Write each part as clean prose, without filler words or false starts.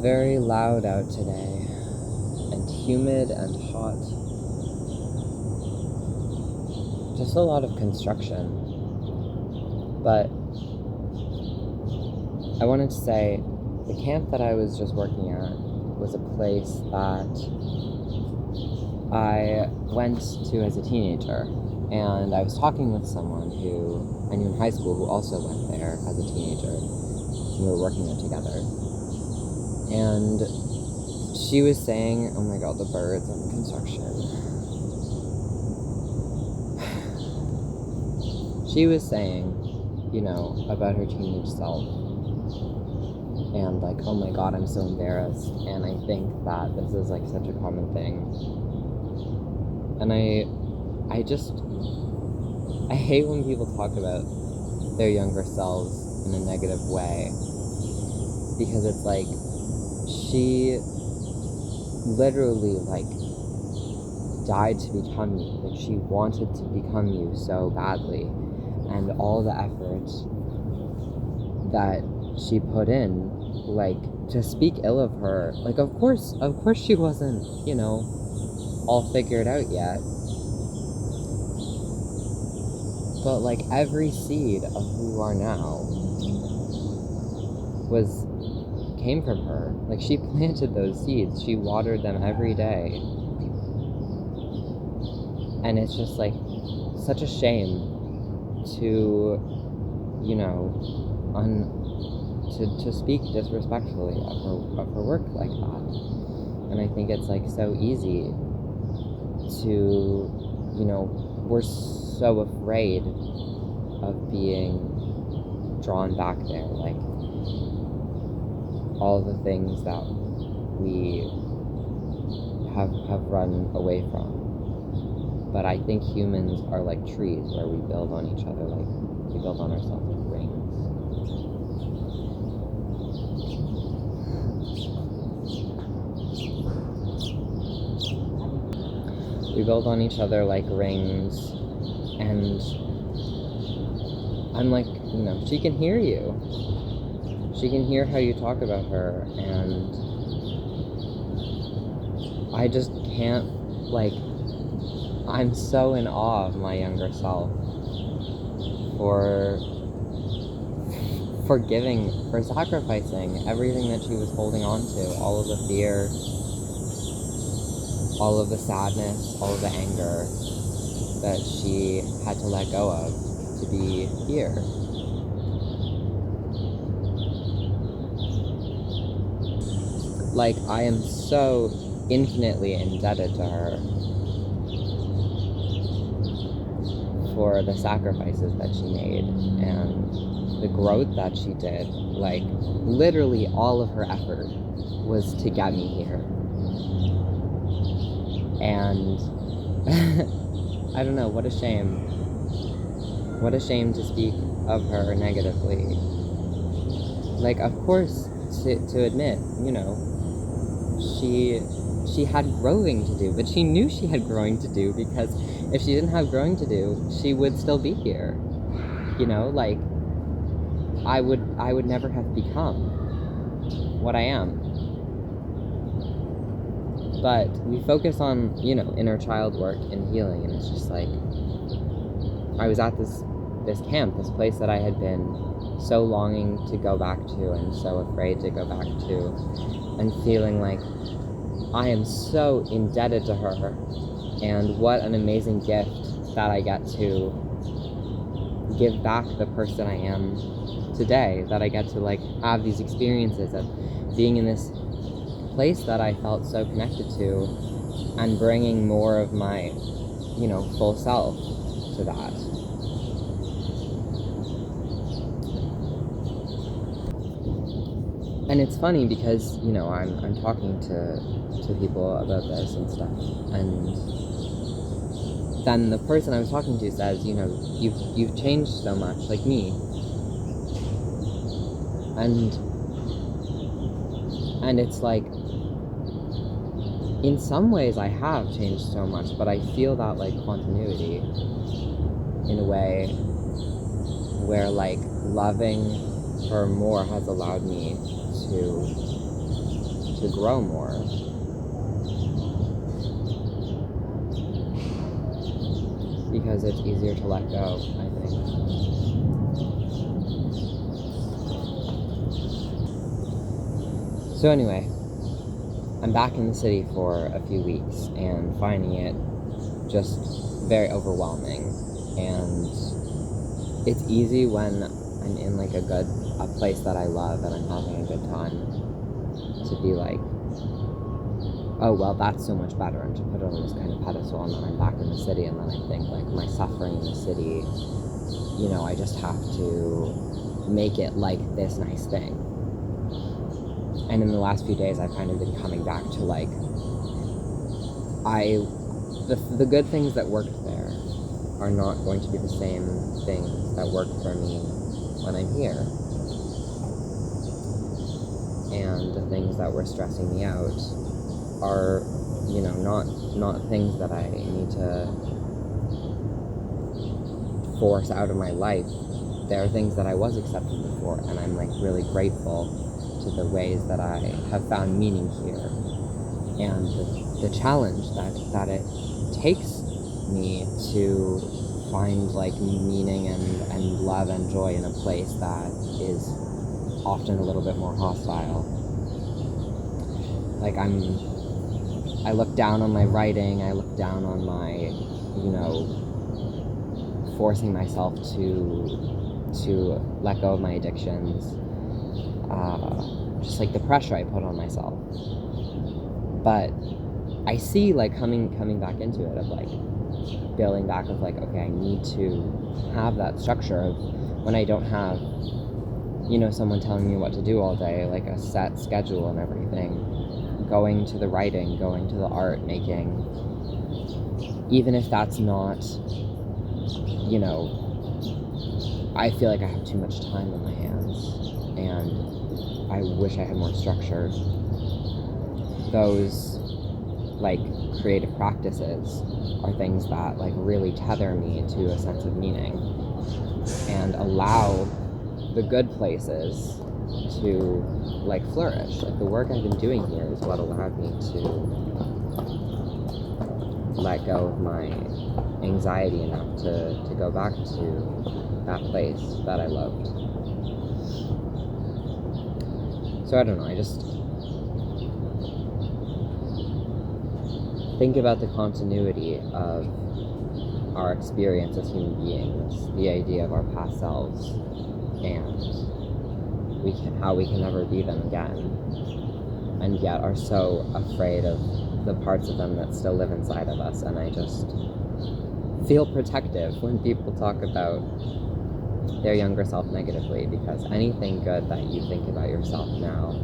very loud out today, and humid and hot. Just a lot of construction. But I wanted to say, the camp that I was just working at was a place that I went to as a teenager. And I was talking with someone who I knew in high school who also went there as a teenager. We were working there together. And she was saying, oh my god, the birds and the construction. She was saying, about her teenage self. And like, oh my god, I'm so embarrassed. And I think that this is like such a common thing. And I hate when people talk about their younger selves in a negative way. Because it's like, she literally like died to become you. Like, she wanted to become you so badly. And all the effort that she put in, like, to speak ill of her, like, of course she wasn't, all figured out yet. But, like, every seed of who you are now came from her. Like, she planted those seeds. She watered them every day. And it's just, like, such a shame to, to speak disrespectfully of her work like that. And I think it's like so easy to, we're so afraid of being drawn back there, like all the things that we have run away from. But I think humans are like trees where we build on each other, like we build on ourselves like rings. We build on each other like rings, and I'm like, she can hear you. She can hear how you talk about her, and I just can't, like, I'm so in awe of my younger self for sacrificing everything that she was holding on to, all of the fear, all of the sadness, all of the anger that she had to let go of to be here. Like, I am so infinitely indebted to her for the sacrifices that she made and the growth that she did. Like, literally all of her effort was to get me here. And I don't know, what a shame. What a shame to speak of her negatively. Like, of course, to admit, she had growing to do, but she knew she had growing to do, because if she didn't have growing to do, she would still be here. Like, I would never have become what I am. But we focus on, inner child work and healing, and it's just like, I was at this camp, this place that I had been so longing to go back to and so afraid to go back to, and feeling like I am so indebted to her, and what an amazing gift that I get to give back the person I am today, that I get to like have these experiences of being in this place that I felt so connected to, and bringing more of my, full self to that. And it's funny because, I'm talking to people about this and stuff, and then the person I was talking to says, you've changed so much, like me. And it's like, in some ways I have changed so much, but I feel that like continuity in a way where like loving her more has allowed me to to grow more. Because it's easier to let go, I think. So anyway, I'm back in the city for a few weeks and finding it just very overwhelming. And it's easy when I'm in like a place that I love and I'm having a good time to be like, oh, well, that's so much better, and to put it on this kind of pedestal, and then I'm back in the city, and then I think, like, my suffering in the city, I just have to make it like this nice thing. And in the last few days, I've kind of been coming back to, like, the good things that worked there are not going to be the same things that work for me when I'm here. And the things that were stressing me out are, not things that I need to force out of my life. There are things that I was accepting before, and I'm like really grateful to the ways that I have found meaning here. And the challenge that it takes me to find like meaning and love and joy in a place that is often a little bit more hostile. Like I look down on my writing, I look down on my, forcing myself to let go of my addictions, just like the pressure I put on myself. But I see like coming back into it of like building back of like, okay, I need to have that structure of when I don't have, someone telling me what to do all day, like a set schedule and everything, going to the writing, going to the art making, even if that's not, I feel like I have too much time on my hands and I wish I had more structure. Those like creative practices are things that like really tether me to a sense of meaning and allow the good places to like flourish. Like the work I've been doing here is what allowed me to let go of my anxiety enough to go back to that place that I loved. So I don't know, I just think about the continuity of our experience as human beings, the idea of our past selves, and how we can never be them again, and yet are so afraid of the parts of them that still live inside of us. And I just feel protective when people talk about their younger self negatively, because anything good that you think about yourself now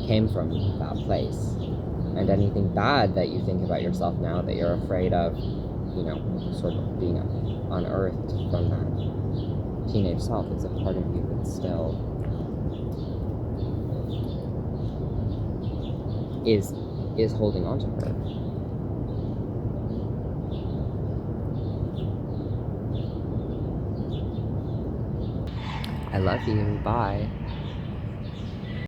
came from that place, and anything bad that you think about yourself now that you're afraid of, sort of being unearthed from that teenage self, is a part of you that still is holding on to her. I love you. Bye.